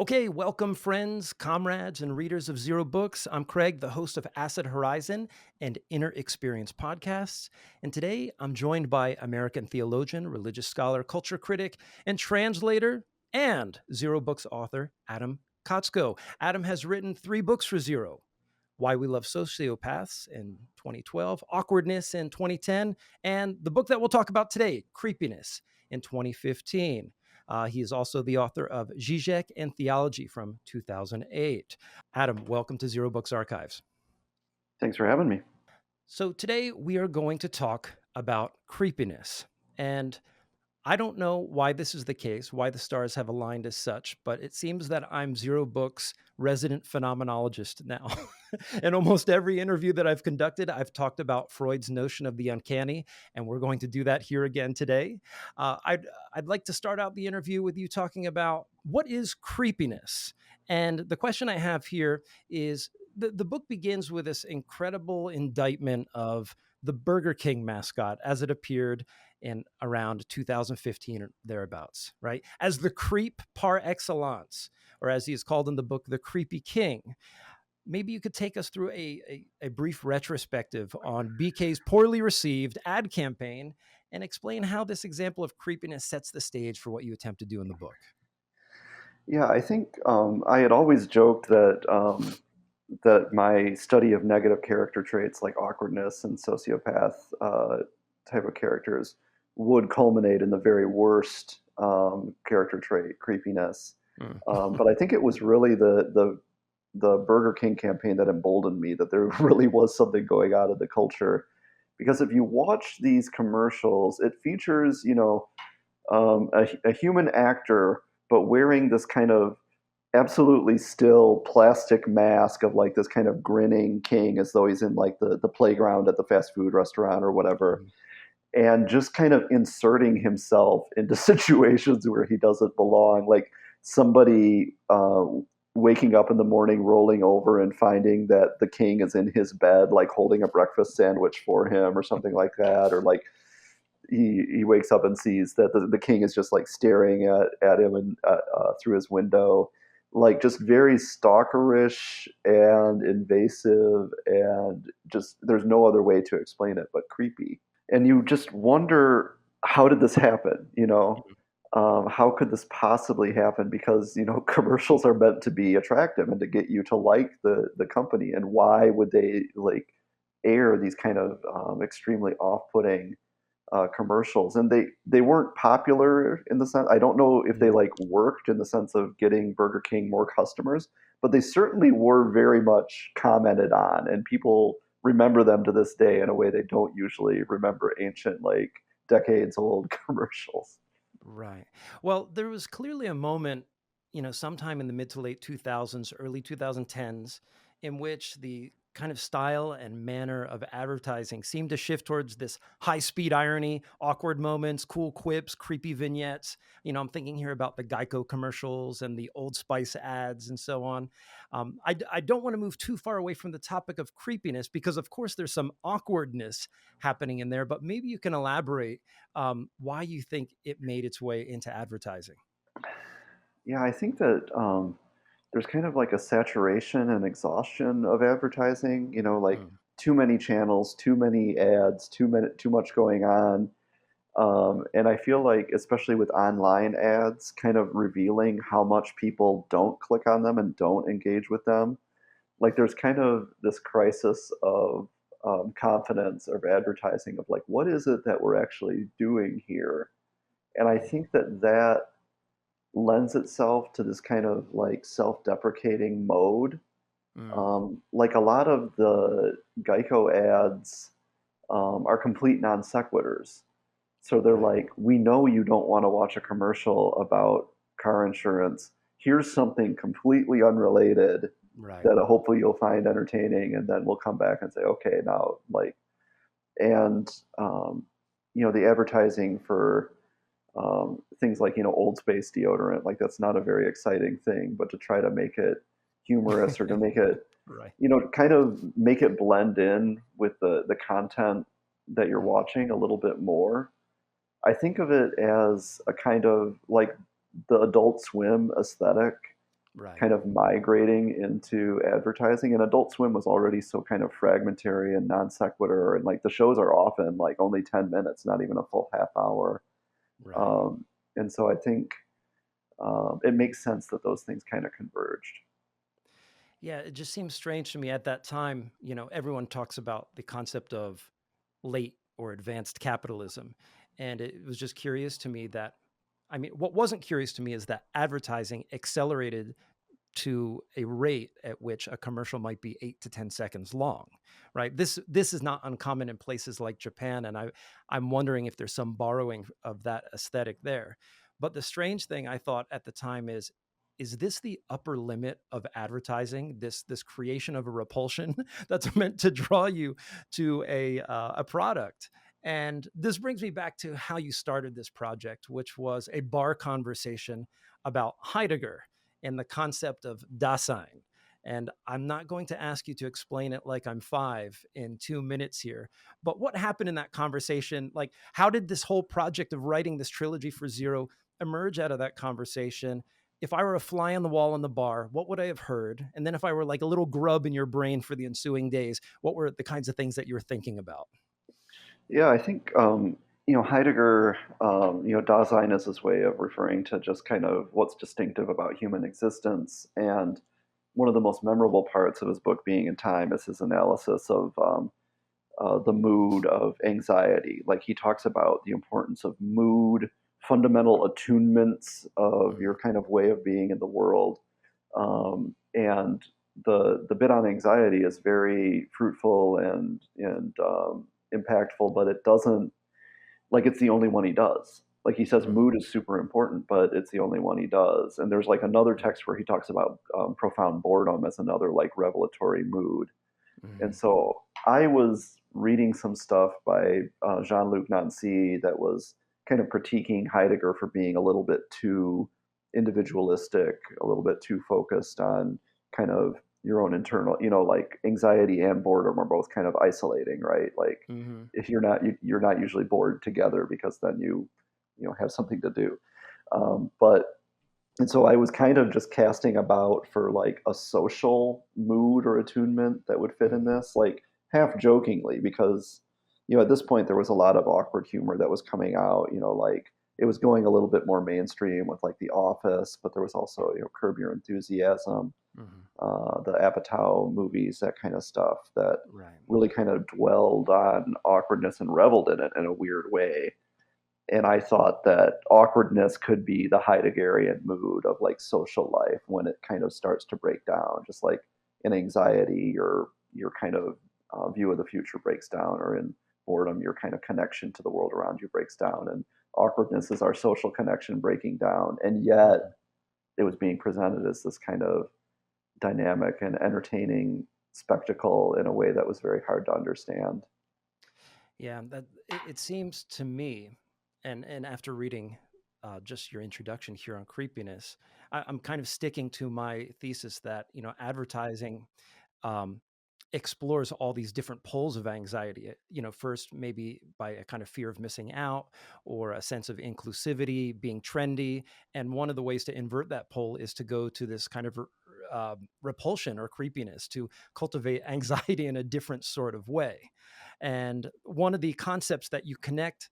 Okay, welcome friends, comrades, and readers of Zero Books. I'm Craig, the host of Acid Horizon and Inner Experience podcasts. And today I'm joined by American theologian, religious scholar, culture critic, and translator, and Zero Books author, Adam Kotsko. Adam has written 3 books for Zero: Why We Love Sociopaths in 2012, Awkwardness in 2010, and the book that we'll talk about today, Creepiness, in 2015. He is also the author of Zizek and Theology from 2008. Adam, welcome to Zero Books Archives. Thanks for having me. So today we are going to talk about creepiness. And I don't know why this is the case, why the stars have aligned as such, but it seems that I'm Zero Books' resident phenomenologist now. In almost every interview that I've conducted, I've talked about Freud's notion of the uncanny, and we're going to do that here again today. I'd like to start out the interview with you talking about what is creepiness. And the question I have here is the book begins with this incredible indictment of the Burger King mascot as it appeared in around 2015 or thereabouts, right? As the creep par excellence, or as he is called in the book, the creepy king. Maybe you could take us through a brief retrospective on BK's poorly received ad campaign and explain how this example of creepiness sets the stage for what you attempt to do in the book. Yeah, I think I had always joked that my study of negative character traits like awkwardness and sociopath type of characters would culminate in the very worst character trait, creepiness. Mm. But I think it was really the Burger King campaign that emboldened me that there really was something going on in the culture. Because if you watch these commercials, it features, a human actor, but wearing this kind of absolutely still plastic mask of like this kind of grinning king as though he's in like the playground at the fast food restaurant or whatever, and just kind of inserting himself into situations where he doesn't belong, like somebody waking up in the morning, rolling over and finding that the king is in his bed, like holding a breakfast sandwich for him or something like that, or like he wakes up and sees that the king is just like staring at him and through his window, like just very stalkerish and invasive, and just there's no other way to explain it but creepy. And you just wonder, how did this happen? How could this possibly happen? Because commercials are meant to be attractive and to get you to like the company. And why would they like air these kind of extremely off-putting commercials? And they weren't popular in the sense. I don't know if they like worked in the sense of getting Burger King more customers, but they certainly were very much commented on, and people remember them to this day in a way they don't usually remember ancient, like decades old commercials. Right. Well, there was clearly a moment, sometime in the mid to late 2000s, early 2010s, in which the kind of style and manner of advertising seemed to shift towards this high speed irony, awkward moments, cool quips, creepy vignettes. I'm thinking here about the Geico commercials and the Old Spice ads and so on. I don't want to move too far away from the topic of creepiness because, of course, there's some awkwardness happening in there, but maybe you can elaborate why you think it made its way into advertising. Yeah, I think that there's kind of like a saturation and exhaustion of advertising. Like Mm. too many channels, too many ads, too much going on. And I feel like, especially with online ads, kind of revealing how much people don't click on them and don't engage with them. Like there's kind of this crisis of confidence of advertising, of like, what is it that we're actually doing here? And I think that lends itself to this kind of like self-deprecating mode. Mm. Like a lot of the Geico ads are complete non sequiturs. So they're Right. like, we know you don't want to watch a commercial about car insurance. Here's something completely unrelated Right. that hopefully you'll find entertaining, and then we'll come back and say, okay, now like, and the advertising for things like Old Spice deodorant, like that's not a very exciting thing, but to try to make it humorous or to make it, Right. kind of make it blend in with the content that you're Mm. watching a little bit more. I think of it as a kind of like the Adult Swim aesthetic Right. kind of migrating into advertising. And Adult Swim was already so kind of fragmentary and non sequitur, and like the shows are often like only 10 minutes, not even a full half hour. Right. Um, and so I think it makes sense that those things kind of converged. Yeah, it just seems strange to me at that time. Everyone talks about the concept of late or advanced capitalism. And it was just curious to me that, I mean, what wasn't curious to me is that advertising accelerated to a rate at which a commercial might be 8 to 10 seconds long, right? This is not uncommon in places like Japan, and I'm wondering if there's some borrowing of that aesthetic there. But the strange thing I thought at the time is this the upper limit of advertising? This creation of a repulsion that's meant to draw you to a product. And this brings me back to how you started this project, which was a bar conversation about Heidegger and the concept of Dasein. And I'm not going to ask you to explain it like I'm 5 in 2 minutes here. But what happened in that conversation? Like, how did this whole project of writing this trilogy for Zer0 emerge out of that conversation? If I were a fly on the wall in the bar, what would I have heard? And then if I were like a little grub in your brain for the ensuing days, what were the kinds of things that you were thinking about? Yeah, I think Heidegger, Dasein is his way of referring to just kind of what's distinctive about human existence. And one of the most memorable parts of his book, Being in Time, is his analysis of the mood of anxiety. Like he talks about the importance of mood, fundamental attunements of your Mm, kind of way of being in the world, and the bit on anxiety is very fruitful and impactful, but it doesn't like it's the only one he does. Like he says, mm, mood is super important, but it's the only one he does. And there's like another right. text where he talks about profound boredom as another like revelatory mood. And Mm, so I was reading some stuff by Jean-Luc Nancy that was kind of critiquing Heidegger for being a little bit too individualistic, a little bit too focused on kind of your own internal, like anxiety and boredom are both kind of isolating, right? Like hmm if you're not usually bored together because then you have something to do. But and so I was kind of just casting about for like a social mood or attunement that would fit in hmm this, like half jokingly, because at this point there was a lot of awkward humor that was coming out. Like it was going a little bit more mainstream with like The Office, but there was also Curb Your Enthusiasm, hmm the Apatow movies, that kind of stuff that Right. really kind of dwelled on awkwardness and reveled in it in a weird way. And I thought that awkwardness could be the Heideggerian mood of like social life when it kind of starts to break down, just like in anxiety, your kind of view of the future breaks down, or in boredom, your kind of connection to the world around you breaks down. And awkwardness is our social connection breaking down. And yet hmm it was being presented as this kind of dynamic and entertaining spectacle in a way that was very hard to understand. Yeah, it seems to me, and after reading just your introduction here on creepiness, I'm kind of sticking to my thesis that advertising um, explores all these different poles of anxiety. First maybe by a kind of fear of missing out or a sense of inclusivity, being trendy, and one of the ways to invert that pole is to go to this kind of repulsion or creepiness to cultivate anxiety in a different sort of way. And one of the concepts that you connect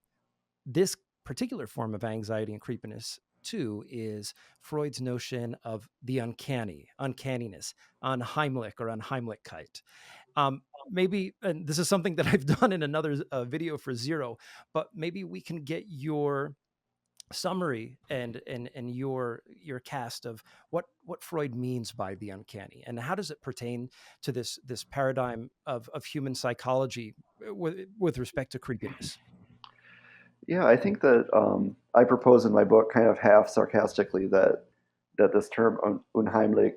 this particular form of anxiety and creepiness to is Freud's notion of the uncanny, uncanniness, unheimlich or unheimlichkeit. Maybe, and this is something that I've done in another video for Zer0, but maybe we can get your summary and your cast of what Freud means by the uncanny and how does it pertain to this paradigm of human psychology with respect to creepiness. Yeah, I think that I propose in my book, kind of half sarcastically, that this term unheimlich,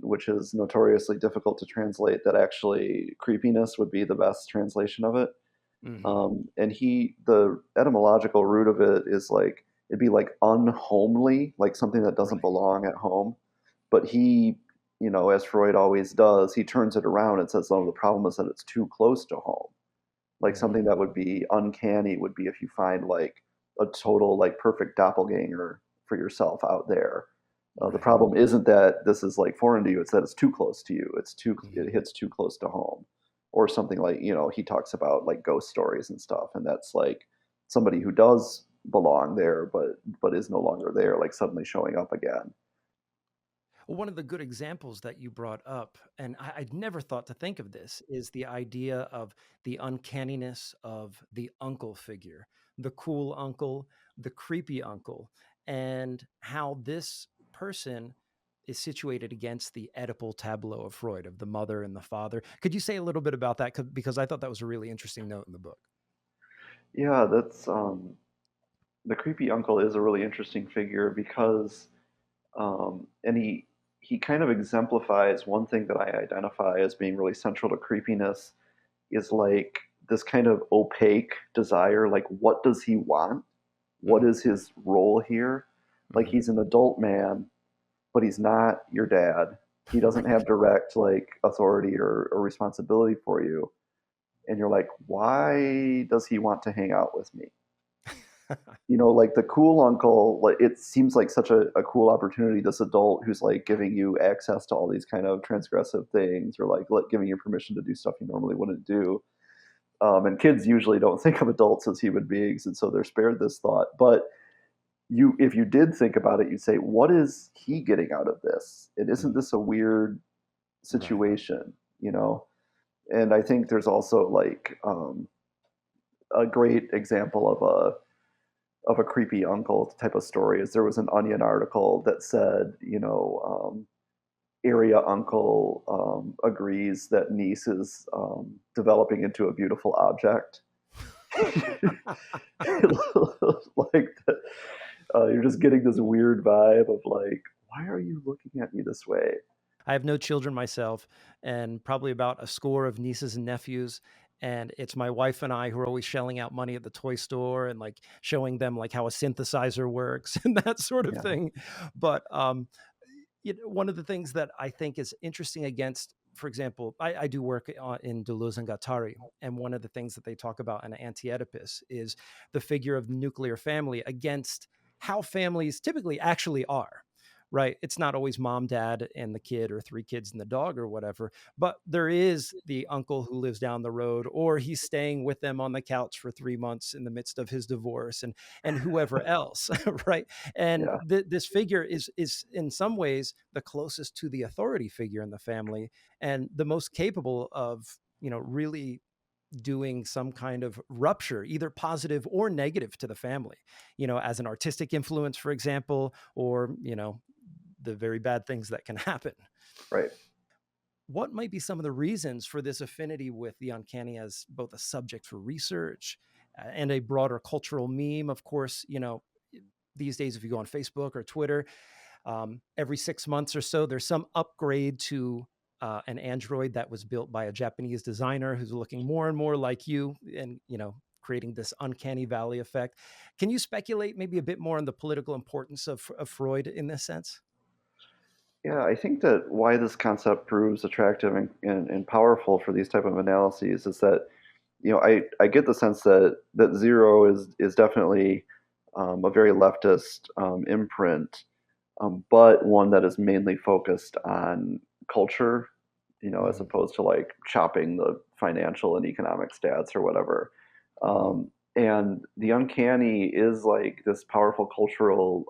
which is notoriously difficult to translate, that actually creepiness would be the best translation of it. Hmm. And the etymological root of it is like it'd be like unhomely, like something that doesn't Right. belong at home. But he, as Freud always does, he turns it around and says, "Oh, the problem is that it's too close to home." Like something Hmm. that would be uncanny would be if you find like a total like perfect doppelganger for yourself out there. The Right. problem isn't that this is like foreign to you; it's that it's too close to you. It Mhm. hits too close to home, or something like he talks about like ghost stories and stuff, and that's like somebody who does belong there, but is no longer there, like suddenly showing up again. Well, one of the good examples that you brought up, and I'd never thought to think of this, is the idea of the uncanniness of the uncle figure, the cool uncle, the creepy uncle, and how this person is situated against the Oedipal tableau of Freud, of the mother and the father. Could you say a little bit about that? Because I thought that was a really interesting note in the book. Yeah, that's the creepy uncle is a really interesting figure because and he kind of exemplifies one thing that I identify as being really central to creepiness is like this kind of opaque desire. Like, what does he want? What Mm, is his role here? Like, mhm. he's an adult man, but he's not your dad. He doesn't have direct like authority or responsibility for you. And you're like, why does he want to hang out with me? Like the cool uncle, like it seems like such a cool opportunity. This adult who's like giving you access to all these kind of transgressive things, or like giving you permission to do stuff you normally wouldn't do. And kids usually don't think of adults as human beings, and so they're spared this thought. But if you did think about it, you'd say, what is he getting out of this? And isn't Mm, this a weird right. situation? And I think there's also like a great example of a creepy uncle type of story is there was an Onion article that said, area uncle agrees that niece is developing into a beautiful object. Like you're just getting this weird vibe of like, why are you looking at me this way? I have no children myself, and probably about a score of nieces and nephews. And it's my wife and I who are always shelling out money at the toy store and like showing them like how a synthesizer works and that sort of Yeah, thing. But one of the things that I think is interesting against, for example, I do work in Deleuze and Guattari, and one of the things that they talk about in Anti-Oedipus is the figure of the nuclear family against how families typically actually are. Right. It's not always mom, dad, and the kid, or three kids and the dog, or whatever. But there is the uncle who lives down the road, or he's staying with them on the couch for 3 months in the midst of his divorce, and whoever else. Right. And yeah, this figure is in some ways the closest to the authority figure in the family, and the most capable of really doing some kind of rupture, either positive or negative, to the family, as an artistic influence, for example, or the very bad things that can happen. right. What might be some of the reasons for this affinity with the uncanny as both a subject for research and a broader cultural meme? Of course, these days, if you go on Facebook or Twitter, every 6 months or so, there's some upgrade to an Android that was built by a Japanese designer who's looking more and more like you, and creating this uncanny valley effect. Can you speculate maybe a bit more on the political importance of Freud in this sense? Yeah, I think that why this concept proves attractive and powerful for these type of analyses is that I get the sense that Zero is definitely a very leftist imprint, but one that is mainly focused on culture, as Mm-hmm. opposed to like chopping the financial and economic stats or whatever. Mm-hmm. And the uncanny is like this powerful cultural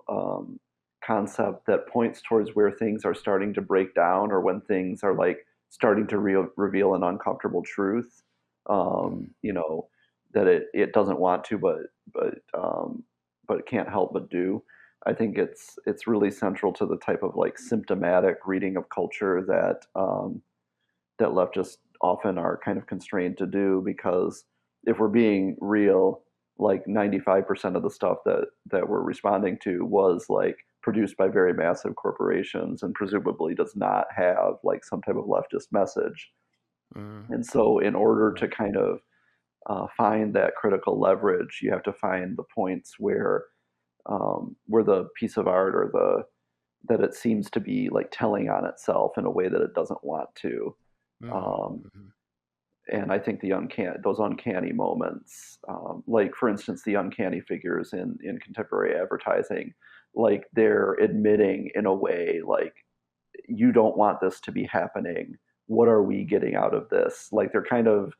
concept that points towards where things are starting to break down or when things are like starting to reveal an uncomfortable truth. Um, you know that it doesn't want to, but it can't help but do. I think it's really central to the type of like symptomatic reading of culture that leftists often are kind of constrained to do because if we're being real, like 95% of the stuff that we're responding to was like produced by very massive corporations and presumably does not have like some type of leftist message. Mm-hmm. And so in order to Right. kind of find that critical leverage, you have to find the points where the piece of art or the that it seems to be like telling on itself in a way that it doesn't want to. Um, Mm-hmm. and I think those uncanny moments, like for instance, the uncanny figures in contemporary advertising, like they're admitting in a way like, you don't want this to be happening. What are we getting out of this? Like they're kind of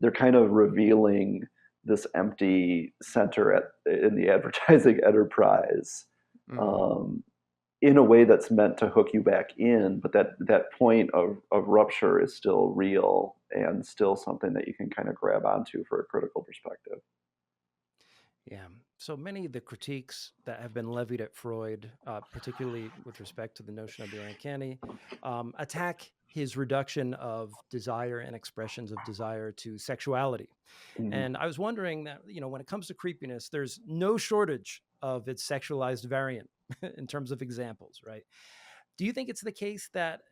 revealing this empty center in the advertising enterprise, Mm. um, in a way that's meant to hook you back in, but that point of rupture is still real and still something that you can kind of grab onto for a critical perspective. Yeah. So many of the critiques that have been levied at Freud, particularly with respect to the notion of the uncanny, attack his reduction of desire and expressions of desire to sexuality. Mhm. And I was wondering that, when it comes to creepiness, there's no shortage of its sexualized variant in terms of examples, right? Do you think it's the case that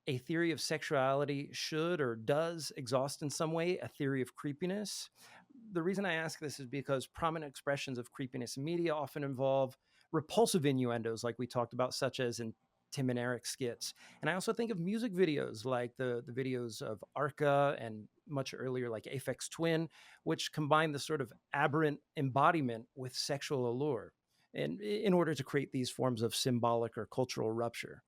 a theory of sexuality should or does exhaust in some way a theory of creepiness? The reason I ask this is because prominent expressions of creepiness in media often involve repulsive innuendos, like we talked about, such as in Tim and Eric skits. And I also think of music videos like the videos of Arca and much earlier, like Aphex Twin, which combine the sort of aberrant embodiment with sexual allure in order to create these forms of symbolic or cultural rupture.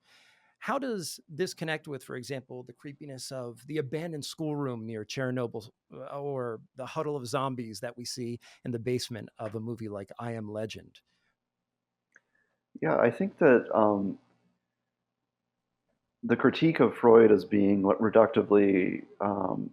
How does this connect with, for example, the creepiness of the abandoned schoolroom near Chernobyl, or the huddle of zombies that we see in the basement of a movie like I Am Legend? Yeah, I think that the critique of Freud as being reductively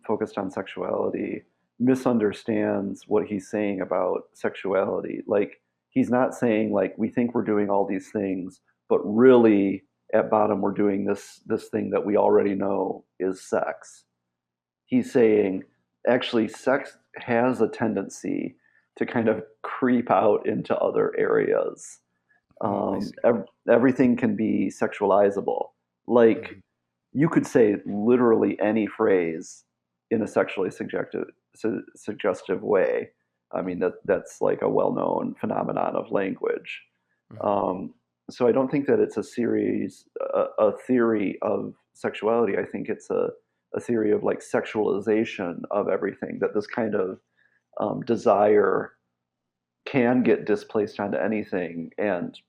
focused on sexuality misunderstands what he's saying about sexuality. Like, he's not saying like we think we're doing all these things, but really at bottom we're doing this thing that we already know is sex. He's saying actually sex has a tendency to kind of creep out into other areas. Mm, I see. Everything can be sexualizable. Like, Mhm, you could say literally any phrase in a sexually suggestive way. I mean, that's like a well-known phenomenon of language. mhm, Um, so I don't think that it's a theory of sexuality. I think it's a theory of like sexualization of everything. That this kind of desire can get displaced onto anything. And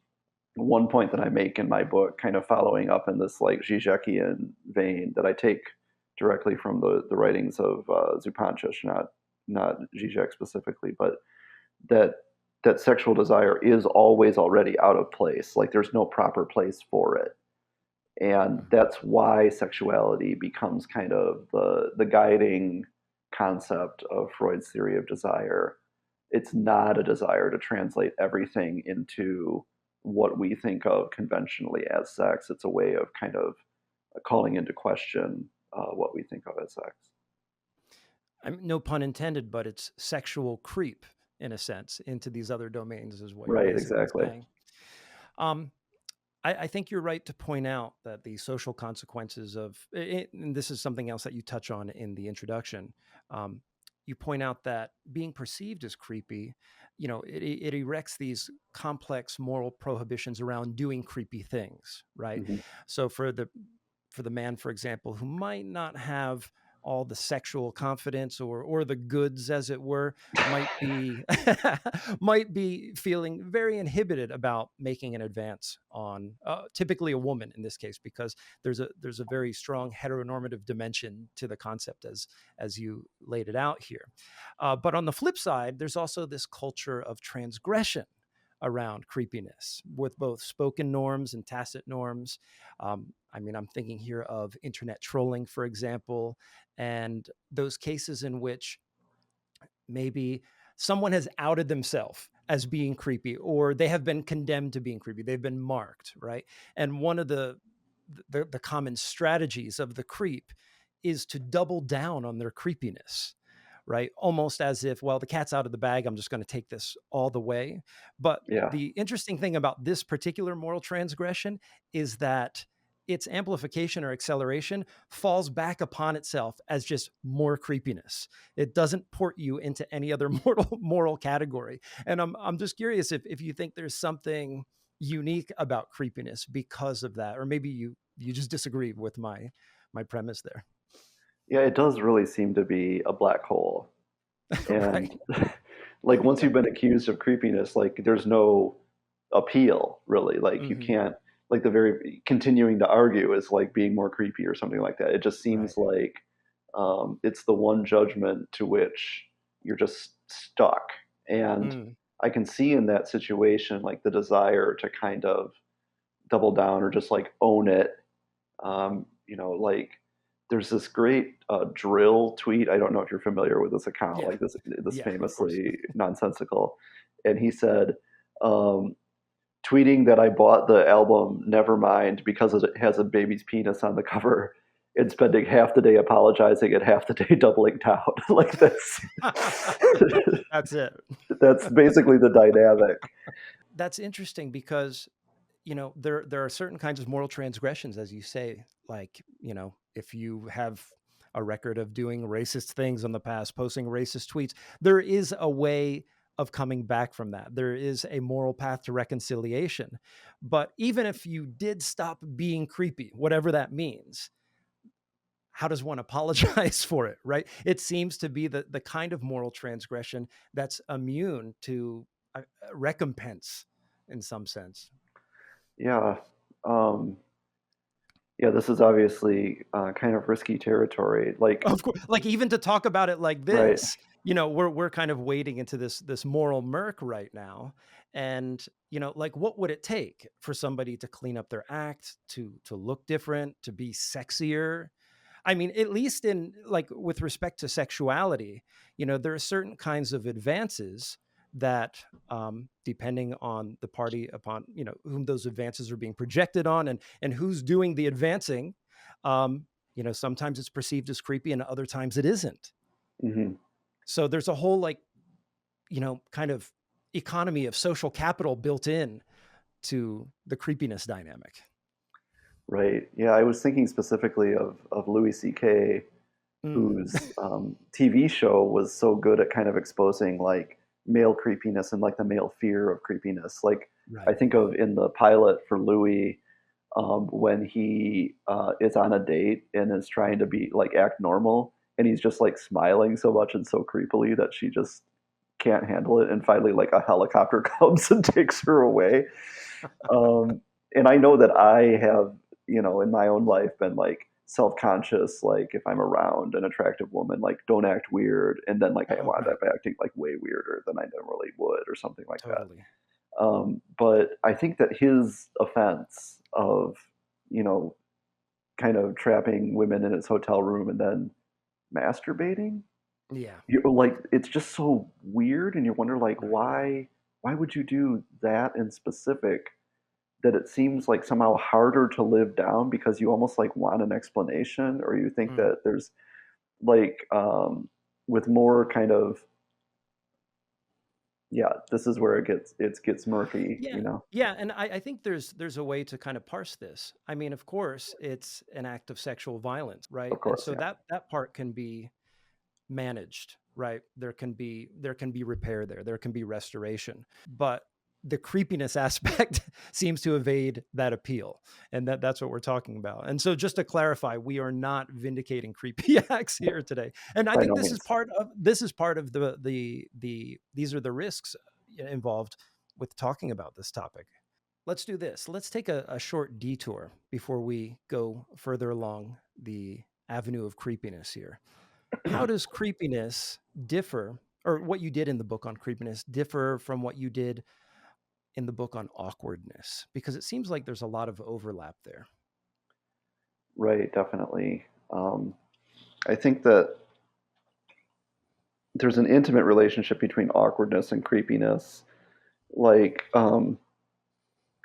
one point that I make in my book, kind of following up in this like Zizekian vein that I take directly from the writings of Zupančič, not Zizek specifically, but that that sexual desire is always already out of place. Like there's no proper place for it, and mhm. that's why sexuality becomes kind of the guiding concept of Freud's theory of desire. It's not a desire to translate everything into what we think of conventionally as sex. It's a way of kind of calling into question what we think of as sex. No pun intended, but it's sexual creep in a sense into these other domains, is what you're Right, basically exactly. saying. Um, I think you're right to point out that the social consequences of it, and this is something else that you touch on in the introduction. Um, you point out that being perceived as creepy, it erects these complex moral prohibitions around doing creepy things, right? Hmm. So for the man, for example, who might not have all the sexual confidence or the goods, as it were, might be might be feeling very inhibited about making an advance on typically a woman in this case, because there's a very strong heteronormative dimension to the concept as you laid it out here. But on the flip side, there's also this culture of transgression around creepiness with both spoken norms and tacit norms. I'm thinking here of internet trolling, for example, and those cases in which maybe someone has outed themselves as being creepy, or they have been condemned to being creepy. They've been marked, right? And one of the common strategies of the creep is to double down on their creepiness, right? Almost as if, well, the cat's out of the bag, I'm just going to take this all the way. But Yeah, the interesting thing about this particular moral transgression is that its amplification or acceleration falls back upon itself as just more creepiness. It doesn't port you into any other moral category. And I'm just curious if you think there's something unique about creepiness because of that, or maybe you just disagree with my premise there. yeah, it does really seem to be a black hole. Right. And like once you've Yeah. been accused of creepiness, like there's no appeal, really. Like you Hmm. can't, like the very continuing to argue is like being more creepy or something like that. It just seems Right. like it's the one judgment to which you're just stuck. And Mm. I can see in that situation like the desire to kind of double down or just like own it. Like there's this great drill tweet. I don't know if you're familiar with this account, Yeah. like this Yeah, of course. famously nonsensical. And he said, um, tweeting that I bought the album Nevermind because it has a baby's penis on the cover and spending half the day apologizing and half the day doubling down. Like That's it. that's basically the dynamic. That's interesting because, there are certain kinds of moral transgressions, as you say, like, if you have a record of doing racist things in the past, posting racist tweets, there is a way of coming back from that. There is a moral path to reconciliation. But even if you did stop being creepy, whatever that means, how does one apologize for it, right? It seems to be the kind of moral transgression that's immune to recompense in some sense. Yeah. Um, yeah, this is obviously kind of risky territory. Like, Of course, like even to talk about it like right. this, we're kind of wading into this moral murk right now, and like what would it take for somebody to clean up their act, to look different, to be sexier? I mean, at least in like with respect to sexuality, there are certain kinds of advances that, depending on the party upon whom those advances are being projected on, and who's doing the advancing, um, sometimes it's perceived as creepy, and other times it isn't. Hmm. So there's a whole like kind of economy of social capital built in to the creepiness dynamic. Right. Yeah, I was thinking specifically of Louis C.K., Mm. whose TV show was so good at kind of exposing like male creepiness and like the male fear of creepiness. Like I Right. think of in the pilot for Louis, when he is on a date and is trying to be like act normal, and he's just like smiling so much and so creepily that she just can't handle it, and finally like a helicopter comes and takes her away. Um, and I know that I have, in my own life been like self-conscious, like if I'm around an attractive woman, like don't act weird. And then like I Oh, wound right. up acting like way weirder than I normally would or something like that. Totally. But I think that his offense of, you know, kind of trapping women in his hotel room and then masturbating, Yeah. like it's just so weird, and you wonder like Right. why would you do that in specific, that it seems like somehow harder to live down because you almost like want an explanation, or you think Mm. that there's like with more kind of, yeah, this is where it gets murky, Yeah, yeah, and I think there's a way to kind of parse this. I mean, of course, it's an act of sexual violence, right? Of And course, so yeah. that part can be managed, right? There can be repair there. There can be restoration. But the creepiness aspect seems to evade that appeal. And that's what we're talking about. And so just to clarify, we are not vindicating creepy acts here today. And I By think no means. this is part of the these are the risks involved with talking about this topic. Let's do this. Let's take a short detour before we go further along the avenue of creepiness here. How does creepiness differ, or what you did in the book on creepiness differ from what you did in the book on awkwardness? Because it seems like there's a lot of overlap there. Right, definitely. I think that there's an intimate relationship between awkwardness and creepiness. Like,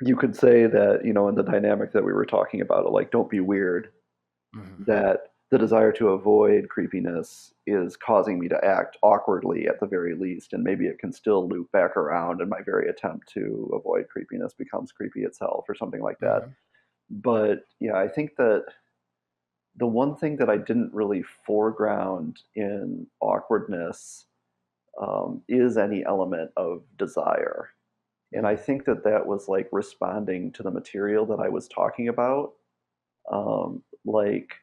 you could say that, in the dynamic that we were talking about, like, don't be weird, Mhm. that the desire to avoid creepiness is causing me to act awkwardly at the very least. And maybe it can still loop back around, and my very attempt to avoid creepiness becomes creepy itself or something like that. Mhm. But yeah, I think that the one thing that I didn't really foreground in awkwardness is any element of desire. And I Mm. think that that was like responding to the material that I was talking about. Like,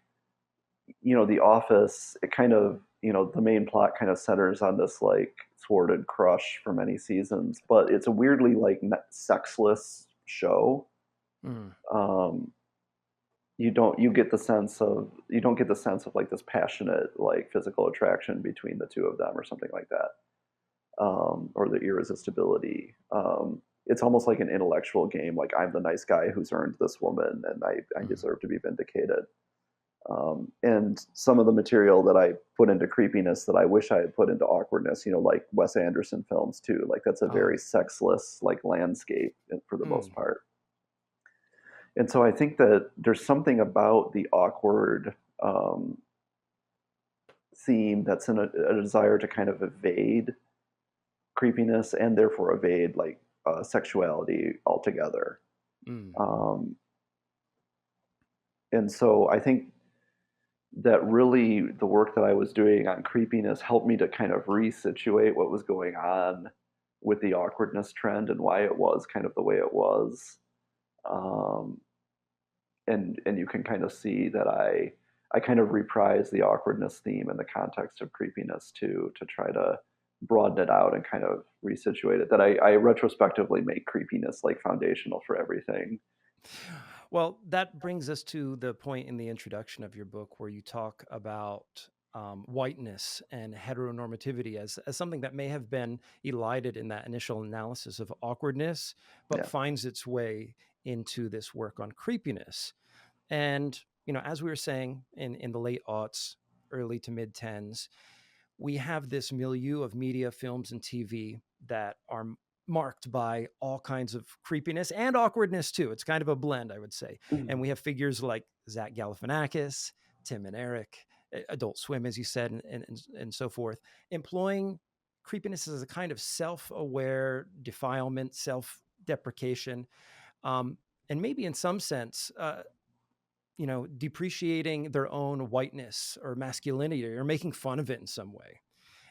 The Office, it kind of, the main plot kind of centers on this like thwarted crush for many seasons, but it's a weirdly like sexless show. Mm. Um, you don't get the sense of like this passionate like physical attraction between the two of them or something like that, or the irresistibility. It's almost like an intellectual game. Like I'm the nice guy who's earned this woman, and I Mm. deserve to be vindicated. And some of the material that I put into creepiness that I wish I had put into awkwardness, like Wes Anderson films too. Like that's a Oh. very sexless like landscape for the most Mm. part. And so I think that there's something about the awkward theme that's in a desire to kind of evade creepiness and therefore evade like sexuality altogether. Mm. Um, and so I think that really the work that I was doing on creepiness helped me to kind of resituate what was going on with the awkwardness trend and why it was kind of the way it was. Um, and you can kind of see that I kind of reprise the awkwardness theme in the context of creepiness too, to try to broaden it out and kind of resituate it. That I retrospectively make creepiness like foundational for everything. Well, that brings us to the point in the introduction of your book where you talk about whiteness and heteronormativity as something that may have been elided in that initial analysis of awkwardness, but Yeah. finds its way into this work on creepiness. And, as we were saying in the late aughts, early to mid tens, we have this milieu of media, films, and TV that are marked by all kinds of creepiness and awkwardness too. It's kind of a blend, I would say. And we have figures like Zach Galifianakis, Tim and Eric, Adult Swim, as you said, and so forth, employing creepiness as a kind of self-aware defilement, self-deprecation, um, and maybe in some sense, depreciating their own whiteness or masculinity or making fun of it in some way.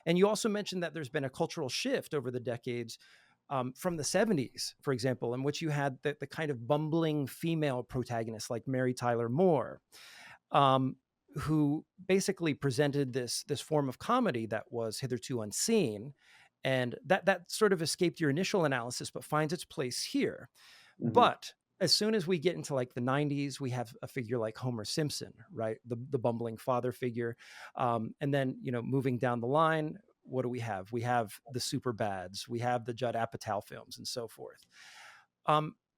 And you also mentioned that there's been a cultural shift over the decades, from the 70s, for example, in which you had the kind of bumbling female protagonist like Mary Tyler Moore, um, who basically presented this form of comedy that was hitherto unseen. And that sort of escaped your initial analysis, but finds its place here. Mm-hmm. But as soon as we get into like the 90s, we have a figure like Homer Simpson, right? The bumbling father figure. And then, moving down the line, what do we have? We have the super bads, we have the Judd Apatow films and so forth.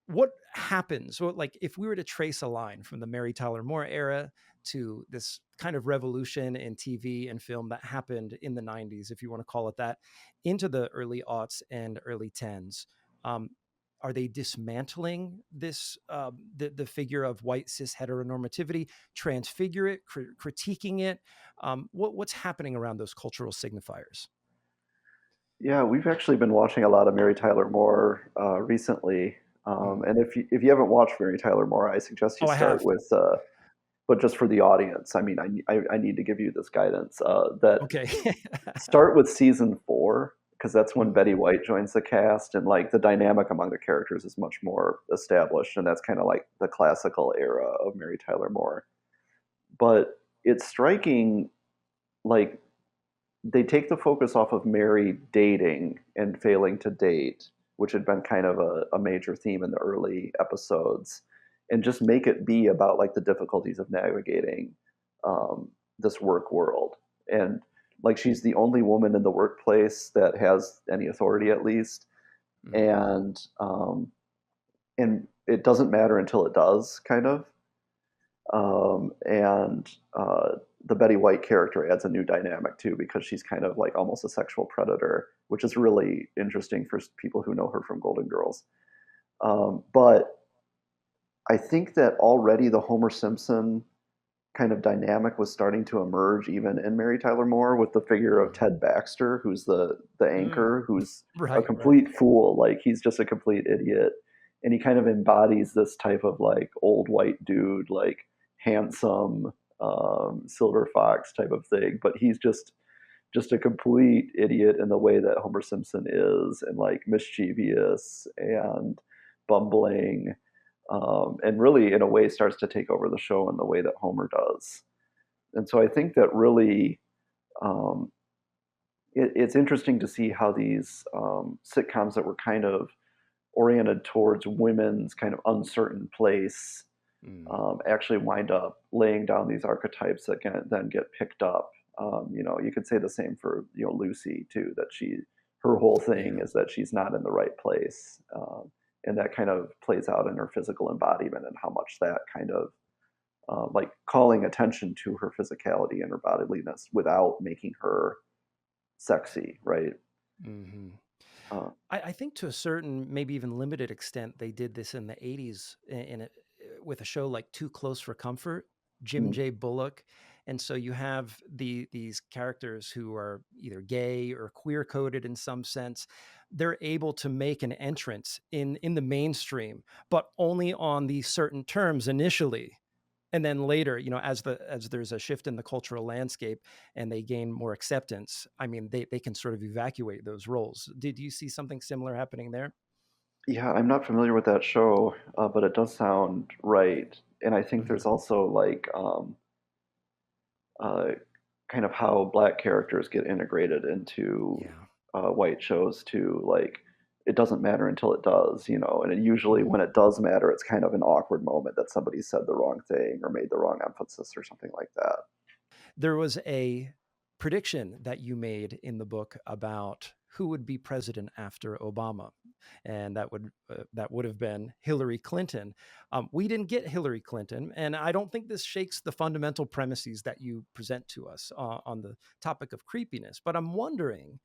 What happens? So, like, if we were to trace a line from the Mary Tyler Moore era to this kind of revolution in TV and film that happened in the 90s, if you want to call it that, into the early aughts and early tens, um, are they dismantling this the figure of white cis heteronormativity, transfigure it, critiquing it? What's happening around those cultural signifiers? Yeah, we've actually been watching a lot of Mary Tyler Moore recently. Mm. And if you haven't watched Mary Tyler Moore, I suggest you Oh, I start have. with, but just for the audience, I mean, I need to give you this guidance, that Okay. start with season 4, because that's when Mm. Betty White joins the cast, and like the dynamic among the characters is much more established, and that's kind of like the classical era of Mary Tyler Moore. But it's striking, like they take the focus off of Mary dating and failing to date, which had been kind of a major theme in the early episodes, and just make it be about like the difficulties of navigating um, this work world. And like she's the only woman in the workplace that has any authority, at least, Mm. and it doesn't matter until it does, kind of. And the Betty White character adds a new dynamic too, because she's kind of like almost a sexual predator, which is really interesting for people who know her from Golden Girls. But I think that already the Homer Simpson kind of dynamic was starting to emerge even in Mary Tyler Moore, with the figure of Mm. Ted Baxter, who's the Mm. anchor, who's a Right, right. complete fool. Like he's just a complete idiot. And he kind of embodies this type of like old white dude, like handsome, silver fox type of thing. But he's just a complete idiot in the way that Homer Simpson is, and like mischievous and bumbling, and really in a way starts to take over the show in the way that Homer does. And so I think that really Um, it's interesting to see how these sitcoms that were kind of oriented towards women's kind of uncertain place Mm, actually wind up laying down these archetypes that can then get picked up. You could say the same for Lucy too. That her whole thing yeah. is that she's not in the right place, and that kind of plays out in her physical embodiment and how much that kind of like calling attention to her physicality and her bodiliness without making her sexy, right? Hmm. Uh, I think to a certain, maybe even limited extent, they did this in the 80s with a show like Too Close for Comfort, Jim mm, J. Bullock. And so you have these characters who are either gay or queer coded in some sense. They're able to make an entrance in the mainstream, but only on these certain terms initially. And then later, as there's a shift in the cultural landscape and they gain more acceptance, I mean, they can sort of evacuate those roles. Did you see something similar happening there? yeah, I'm not familiar with that show, but it does sound right. And I think Hmm. there's also like uh, kind of how black characters get integrated into Yeah. white shows too. Like it doesn't matter until it does, and usually when Hmm. it does matter, it's kind of an awkward moment that somebody said the wrong thing or made the wrong emphasis or something like that. There was a prediction that you made in the book about who would be president after Obama, and that would have been Hillary Clinton. We didn't get Hillary Clinton, and I don't think this shakes the fundamental premises that you present to us on the topic of creepiness. But I'm wondering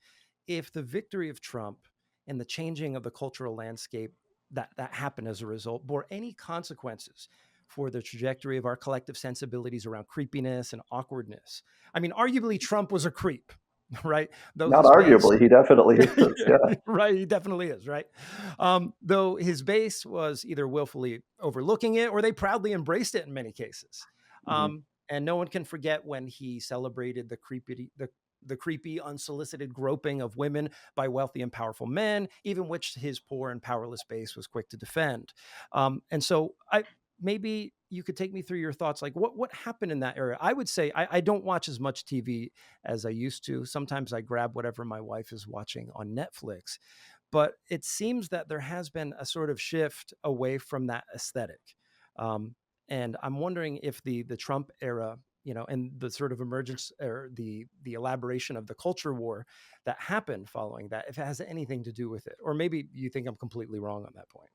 if the victory of Trump and the changing of the cultural landscape that happened as a result bore any consequences for the trajectory of our collective sensibilities around creepiness and awkwardness. I mean, arguably, Trump was a creep, right? Though Not his base, arguably, he definitely is. Yeah. right, he definitely is, right? Though his base was either willfully overlooking it or they proudly embraced it in many cases. Hmm. And no one can forget when he celebrated the creepy, unsolicited groping of women by wealthy and powerful men, even which his poor and powerless base was quick to defend. And so maybe you could take me through your thoughts, like what happened in that area. I would say I don't watch as much TV as I used to. Sometimes I grab whatever my wife is watching on Netflix, but it seems that there has been a sort of shift away from that aesthetic. Um, and I'm wondering if the Trump era, and the sort of emergence or the elaboration of the culture war that happened following that, if it has anything to do with it, or maybe you think I'm completely wrong on that point.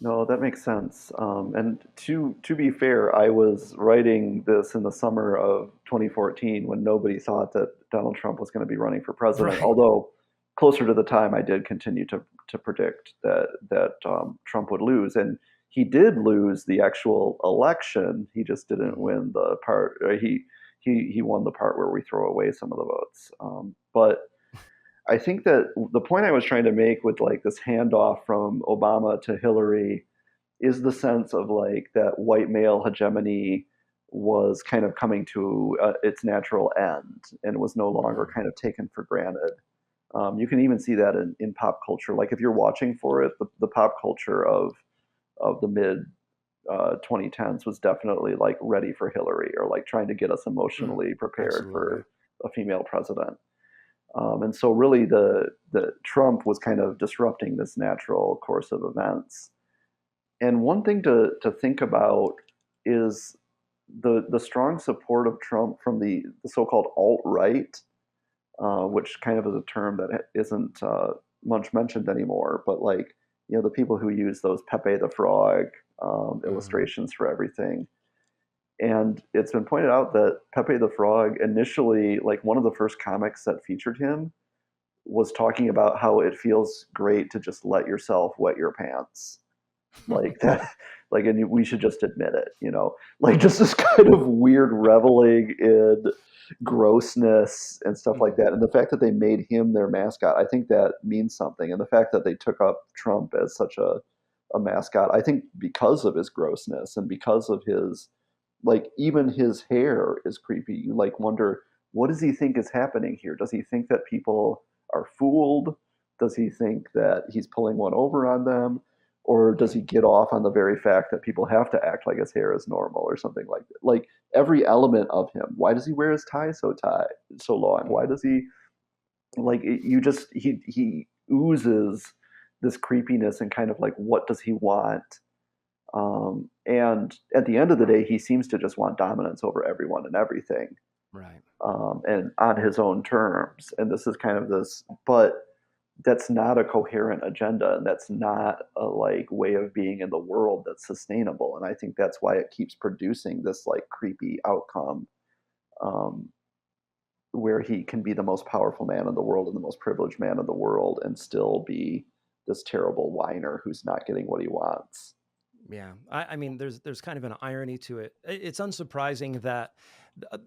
No, that makes sense. And to be fair, I was writing this in the summer of 2014 when nobody thought that Donald Trump was going to be running for president. Right. Although closer to the time, I did continue to predict that Trump would lose, and he did lose the actual election. He just didn't Mhm. win the part. He won the part where we throw away some of the votes. But I think that the point I was trying to make with like this handoff from Obama to Hillary is the sense of like that white male hegemony was kind of coming to its natural end and was no longer Mhm. kind of taken for granted. You can even see that in pop culture. Like if you're watching for it, the pop culture of the mid 2010s was definitely like ready for Hillary or like trying to get us Mhm. emotionally prepared Absolutely. for a female president. And so really the Trump was kind of disrupting this natural course of events. And one thing to think about is the strong support of Trump from the so-called alt-right, which kind of is a term that isn't much mentioned anymore, but like the people who use those Pepe the Frog Mhm. illustrations for everything. And it's been pointed out that Pepe the Frog initially, like one of the first comics that featured him, was talking about how it feels great to just let yourself wet your pants like that. Like, and we should just admit it, like just this kind of weird reveling in grossness and stuff like Mhm. that. And the fact that they made him their mascot, I think that means something. And the fact that they took up Trump as such a mascot, I think because of his grossness and because of his, like, even his hair is creepy. You like wonder, what does he think is happening here? Does he think that people are fooled? Does he think that he's pulling one over on them? Or does he get off on the very fact that people have to act like his hair is normal or something like that? Like every element of him. Why does he wear his tie so long? Why Mm, does he like you just he oozes this creepiness and kind of like what does he want? And at the end of the day, he seems to just want dominance over everyone and everything, right. and on his own terms. And this is kind of this, but that's not a coherent agenda, and that's not a like way of being in the world that's sustainable. And I think that's why it keeps producing this like creepy outcome, um, where he can be the most powerful man in the world and the most privileged man in the world and still be this terrible whiner who's not getting what he wants. Yeah, I mean, there's kind of an irony to it. It's unsurprising that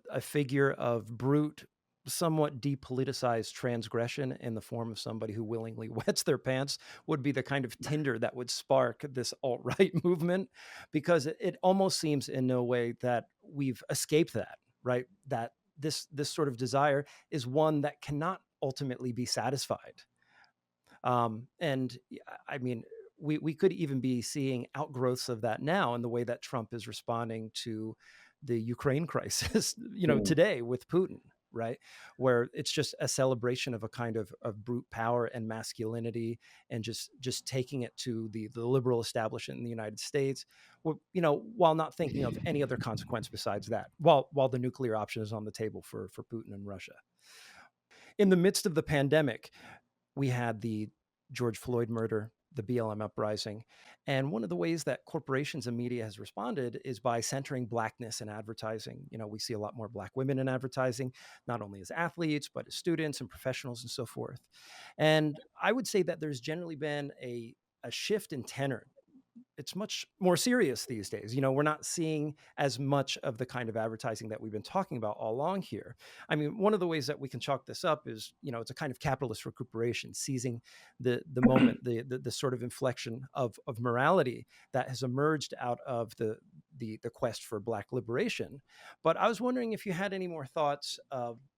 a figure of brute, somewhat depoliticized transgression in the form of somebody who willingly wets their pants would be the kind of tinder that would spark this alt-right movement, because it almost seems in no way that we've escaped that, right? That this sort of desire is one that cannot ultimately be satisfied. And I mean, we could even be seeing outgrowths of that now in the way that Trump is responding to the Ukraine crisis, Mm. today with Putin, right? Where it's just a celebration of a kind of brute power and masculinity, and just taking it to the liberal establishment in the United States, while not thinking of any other consequence besides that, while the nuclear option is on the table for Putin and Russia. In the midst of the pandemic, we had the George Floyd murder, the BLM uprising. And one of the ways that corporations and media has responded is by centering blackness in advertising. We see a lot more black women in advertising, not only as athletes, but as students and professionals and so forth. And I would say that there's generally been a shift in tenor. It's much more serious these days. We're not seeing as much of the kind of advertising that we've been talking about all along here. I mean, one of the ways that we can chalk this up is, it's a kind of capitalist recuperation, seizing the moment, the sort of inflection of morality that has emerged out of the quest for Black liberation. But I was wondering if you had any more thoughts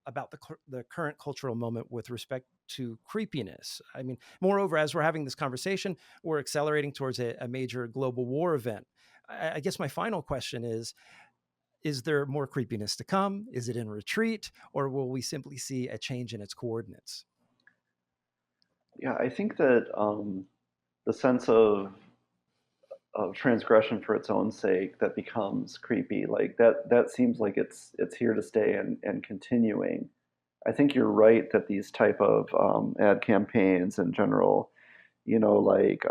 about the current cultural moment with respect to creepiness. I mean, moreover, as we're having this conversation, we're accelerating towards a major global war event. I guess my final question is there more creepiness to come? Is it in retreat? Or will we simply see a change in its coordinates? Yeah, I think that the sense of transgression for its own sake that becomes creepy, like that seems like it's here to stay and continuing. I think you're right that these type of ad campaigns in general, like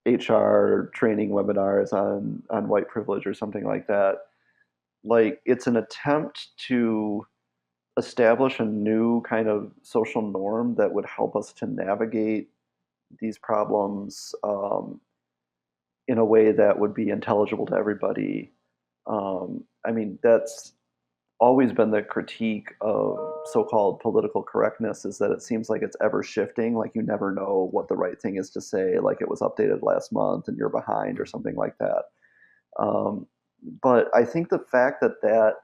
HR training webinars on white privilege or something like that, like it's an attempt to establish a new kind of social norm that would help us to navigate these problems, in a way that would be intelligible to everybody. I mean, that's always been the critique of so-called political correctness, is that it seems like it's ever shifting. Like you never know what the right thing is to say. Like it was updated last month and you're behind or something like that. Um, but I think the fact that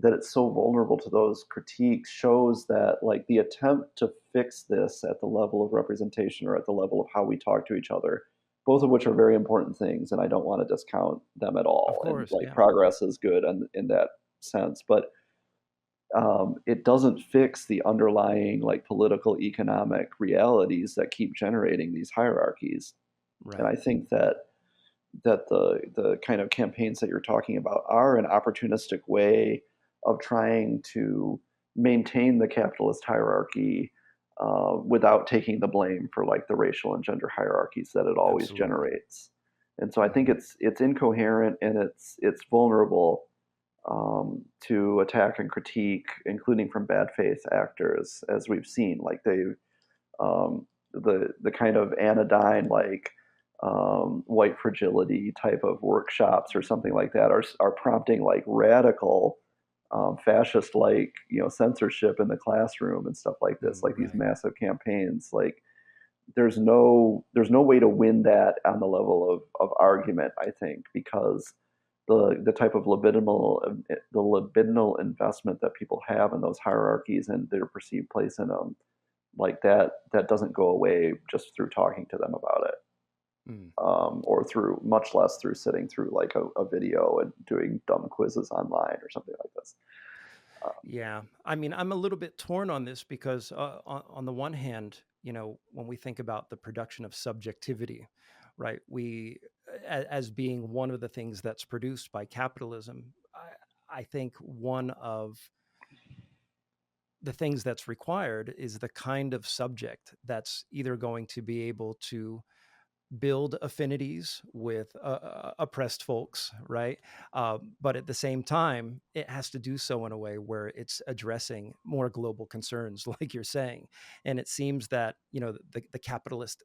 it's so vulnerable to those critiques shows that like the attempt to fix this at the level of representation or at the level of how we talk to each other, both of which are very important things, and I don't want to discount them at Of all. And course, like yeah. progress is good in that sense, but it doesn't fix the underlying like political economic realities that keep generating these hierarchies. And Right. I think that the kind of campaigns that you're talking about are an opportunistic way of trying to maintain the capitalist hierarchy, without taking the blame for like the racial and gender hierarchies that it always Absolutely. generates. And so I think Hmm. it's incoherent and it's vulnerable, to attack and critique, including from bad faith actors, as we've seen. Like the kind of anodyne like white fragility type of workshops or something like that are prompting like radical fascist like censorship in the classroom and stuff like this, like these Right. massive campaigns. Like there's no way to win that on the level of argument, I think, because the type of libidinal investment that people have in those hierarchies and their perceived place in them, like that doesn't go away just through talking to them about it. Mm. or through much less through sitting through like a video and doing dumb quizzes online or something like this. Yeah. I mean, I'm a little bit torn on this because, on the one hand, when we think about the production of subjectivity, right, as being one of the things that's produced by capitalism, I think one of the things that's required is the kind of subject that's either going to be able to build affinities with oppressed folks, right? But at the same time, it has to do so in a way where it's addressing more global concerns, like you're saying. And it seems that the capitalist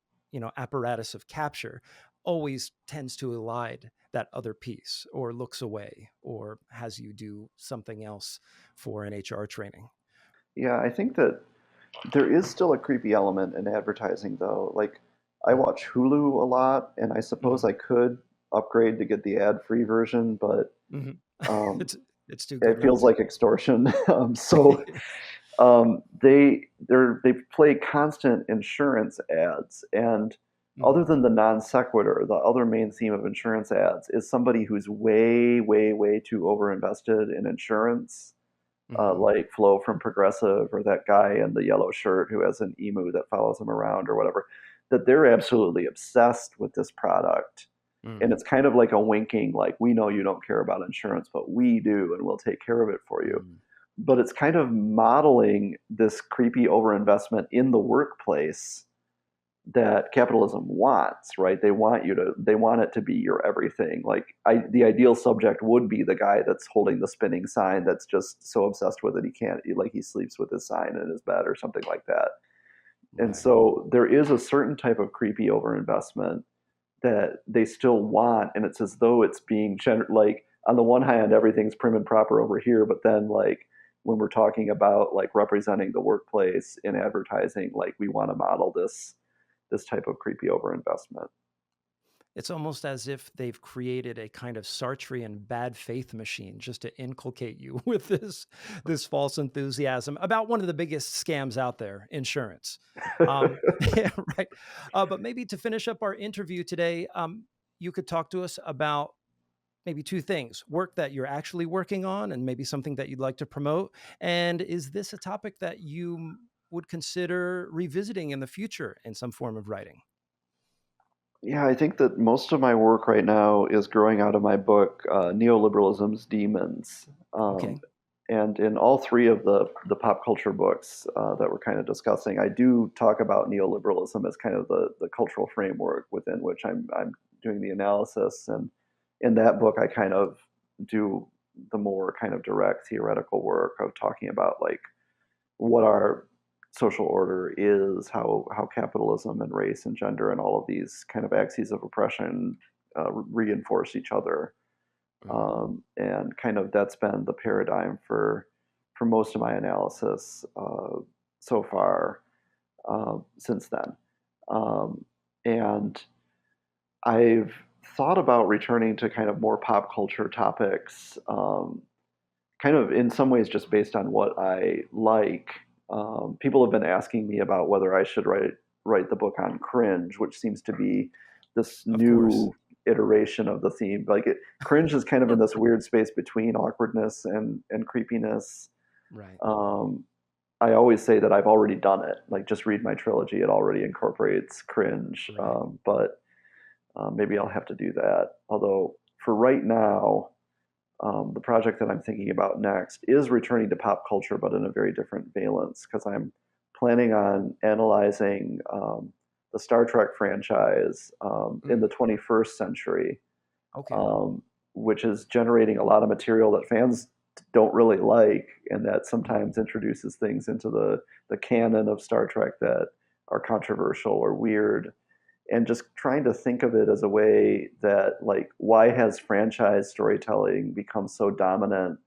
apparatus of capture always tends to elide that other piece, or looks away, or has you do something else for an HR training. Yeah, I think that there is still a creepy element in advertising, though. Like, I watch Hulu a lot, and I suppose Mm-hmm. I could upgrade to get the ad-free version, but Mm-hmm. um, it's too good it not feels to. like extortion. They play constant insurance ads, and other Mm-hmm. than the non sequitur, the other main theme of insurance ads is somebody who's way, way, way too overinvested in insurance, Mm-hmm. like Flo from Progressive or that guy in the yellow shirt who has an emu that follows him around or whatever. That they're absolutely obsessed with this product, and Mm. it's kind of like a winking, like, we know you don't care about insurance, but we do, and we'll take care of it for you. Mm. But it's kind of modeling this creepy overinvestment in the workplace that capitalism wants, right? They want it to be your everything. Like, the ideal subject would be the guy that's holding the spinning sign that's just so obsessed with it he can't, like, he sleeps with his sign in his bed or something like that. And Right. so there is a certain type of creepy overinvestment that they still want, and it's as though it's being like, on the one hand everything's prim and proper over here, but then, like, when we're talking about like representing the workplace in advertising, like, we want to model this type of creepy overinvestment. It's almost as if they've created a kind of Sartrean bad faith machine just to inculcate you with this false enthusiasm about one of the biggest scams out there, insurance. Yeah, right. But maybe to finish up our interview today, you could talk to us about maybe two things: work that you're actually working on, and maybe something that you'd like to promote. And is this a topic that you would consider revisiting in the future in some form of writing? Yeah, I think that most of my work right now is growing out of my book, Neoliberalism's Demons. Okay. And in all three of the pop culture books that we're kind of discussing, I do talk about neoliberalism as kind of the cultural framework within which I'm doing the analysis. And in that book, I kind of do the more kind of direct theoretical work of talking about, like, what our social order is, how capitalism and race and gender and all of these kind of axes of oppression reinforce each other, Mhm. and kind of that's been the paradigm for most of my analysis so far, since then. Um, and I've thought about returning to kind of more pop culture topics, kind of in some ways just based on what I like. People have been asking me about whether I should write the book on cringe, which seems to be this Of course. new iteration of the theme. Like, cringe is kind of in this weird space between awkwardness and creepiness. Right. Um, I always say that I've already done it. Like, just read my trilogy; it already incorporates cringe. Right. But maybe I'll have to do that. Although for right now, the project that I'm thinking about next is returning to pop culture, but in a very different valence, because I'm planning on analyzing the Star Trek franchise in Mm. the 21st century, Okay. um, which is generating a lot of material that fans don't really like, and that Mm. sometimes introduces things into the canon of Star Trek that are controversial or weird, and just trying to think of it as a way that, like, why has franchise storytelling become so dominant,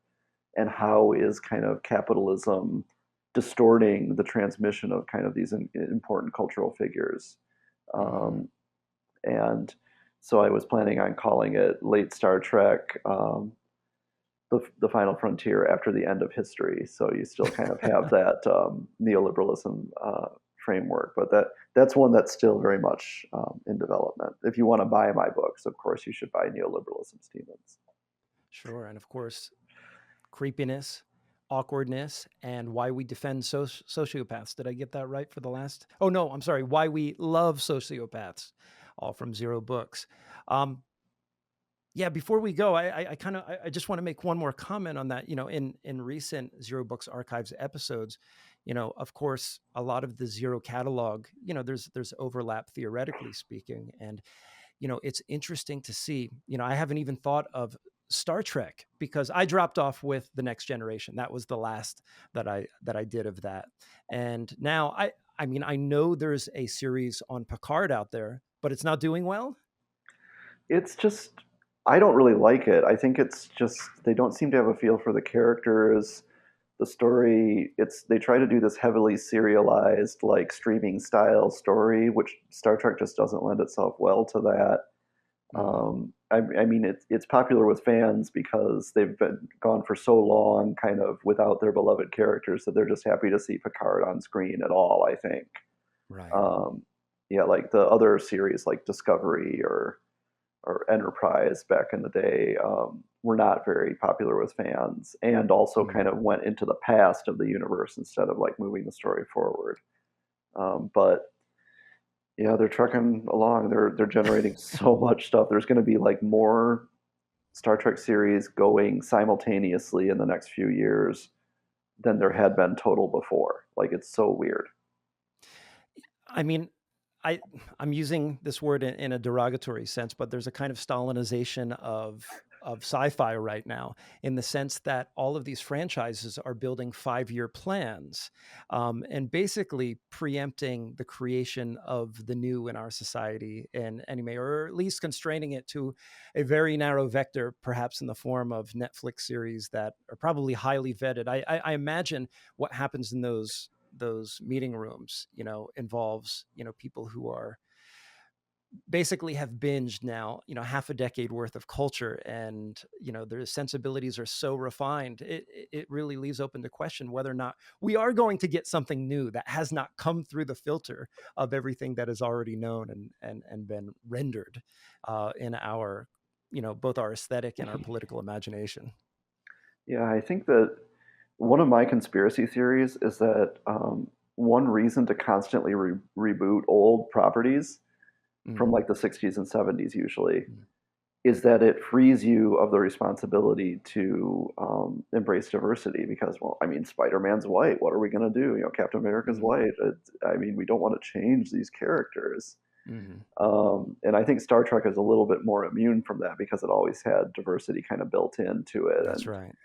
and how is kind of capitalism distorting the transmission of kind of these important cultural figures. Mm. um, and so I was planning on calling it late Star Trek, the final frontier after the end of history, so you still kind of have that neoliberalism framework. But that's one that's still very much in development. If you want to buy my books, of course, you should buy Neoliberalism Stevens. Sure. And of course, Creepiness, Awkwardness, and Why We Defend Sociopaths. Did I get that right for the last? Oh, no, I'm sorry. Why We Love Sociopaths, all from Zer0 Books. Yeah, before we go, I just want to make one more comment on that. In recent Zer0 Books Archives episodes, of course, a lot of the Zer0 catalog, there's overlap theoretically speaking, and it's interesting to see. I haven't even thought of Star Trek because I dropped off with The Next Generation. That was the last that I did of that, and now I know there's a series on Picard out there, but it's not doing well. It's just, I don't really like it. I think it's just they don't seem to have a feel for the characters. The story, they try to do this heavily serialized, like streaming style story, which Star Trek just doesn't lend itself well to that. I mean, it's popular with fans because they've been gone for so long, kind of without their beloved characters, that they're just happy to see Picard on screen at all. I think, Right. yeah, like the other series like Discovery or Enterprise back in the day were not very popular with fans, and also kind of went into the past of the universe instead of like moving the story forward. But yeah, they're trucking along. They're generating so much stuff. There's going to be like more Star Trek series going simultaneously in the next few years than there had been total before. Like it's so weird. I mean, I'm using this word in a derogatory sense, but there's a kind of Stalinization of sci-fi right now, in the sense that all of these franchises are building 5-year plans, and basically preempting the creation of the new in our society in anime, or at least constraining it to a very narrow vector, perhaps in the form of Netflix series that are probably highly vetted. I imagine what happens in those meeting rooms, involves, people who are basically have binged now, half a decade worth of culture, and, their sensibilities are so refined. It really leaves open to question whether or not we are going to get something new that has not come through the filter of everything that is already known and been rendered in our, both our aesthetic and our political imagination. Yeah, I think that one of my conspiracy theories is that one reason to constantly reboot old properties from Mm. like the 60s and 70s usually is that it frees you of the responsibility to embrace diversity because, well, I mean, Spider-Man's white. What are we going to do? Captain America's Mm. white. I mean, we don't want to change these characters. Mm. And I think Star Trek is a little bit more immune from that because it always had diversity kind of built into it. That's And right.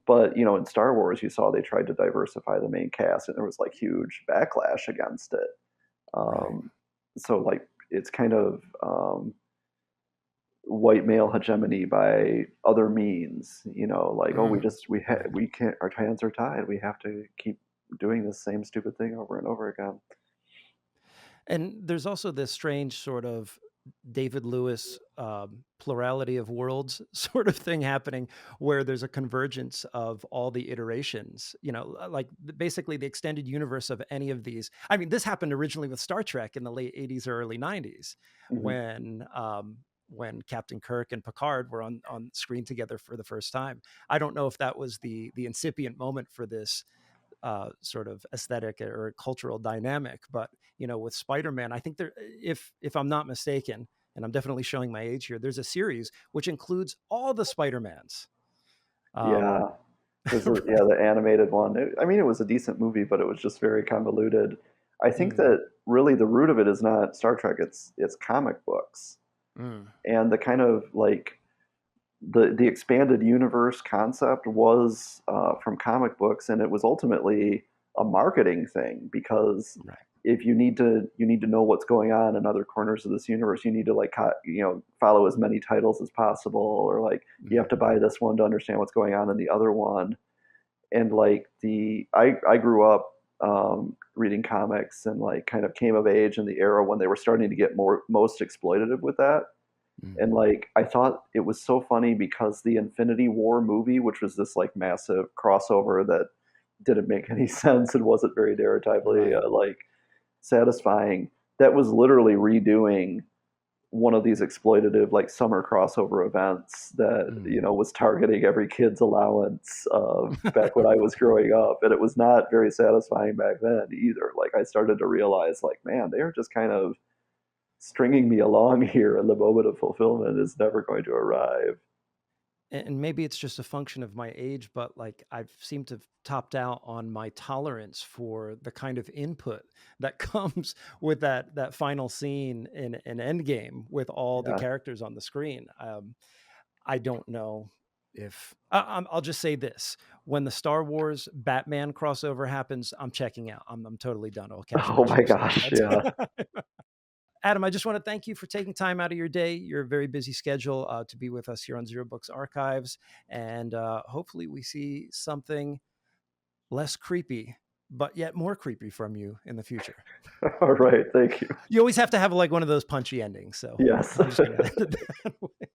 but in Star Wars, you saw they tried to diversify the main cast, and there was like huge backlash against it. Right. So like it's kind of white male hegemony by other means. Like, oh, we can't. Our hands are tied. We have to keep doing the same stupid thing over and over again. And there's also this strange sort of David Lewis plurality of worlds sort of thing happening, where there's a convergence of all the iterations, like basically the extended universe of any of these. I mean, this happened originally with Star Trek in the late 80s or early 90s, Hmm. when Captain Kirk and Picard were on screen together for the first time. I don't know if that was the incipient moment for this sort of aesthetic or cultural dynamic. But with Spider-Man, I think if I'm not mistaken, and I'm definitely showing my age here, there's a series which includes all the Spider-Mans. Um, Yeah, the animated one. I mean, it was a decent movie, but it was just very convoluted. I think mm, that really the root of it is not Star Trek. It's comic books mm, and the kind of like the expanded universe concept was from comic books, and it was ultimately a marketing thing because right. if you need to know what's going on in other corners of this universe, you need to like follow as many titles as possible, or like you have to Mm, buy this one to understand what's going on in the other one. And like I grew up reading comics and like kind of came of age in the era when they were starting to get most exploitative with that. And mm, like I thought it was so funny because the Infinity War movie, which was this like massive crossover that didn't make any sense and wasn't very narratively right. like satisfying that was literally redoing one of these exploitative like summer crossover events that Mm. was targeting every kid's allowance back when I was growing up, and it was not very satisfying back then either. Like I started to realize, like, man, they are just kind of stringing me along here, and the moment of fulfillment is never going to arrive. And maybe it's just a function of my age, but like I've seemed to have topped out on my tolerance for the kind of input that comes with that final scene in an Endgame with all the Yeah. characters on the screen. I don't know if I'll just say this: when the Star Wars Batman crossover happens, I'm checking out. I'm totally done. I'll cash my Oh my chips at gosh, yeah. that. Adam, I just want to thank you for taking time out of your day, your very busy schedule, to be with us here on Zer0 Books Archives. And hopefully we see something less creepy, but yet more creepy from you in the future. All right, thank you. You always have to have like one of those punchy endings. So Yes. I'm just going to end it that way.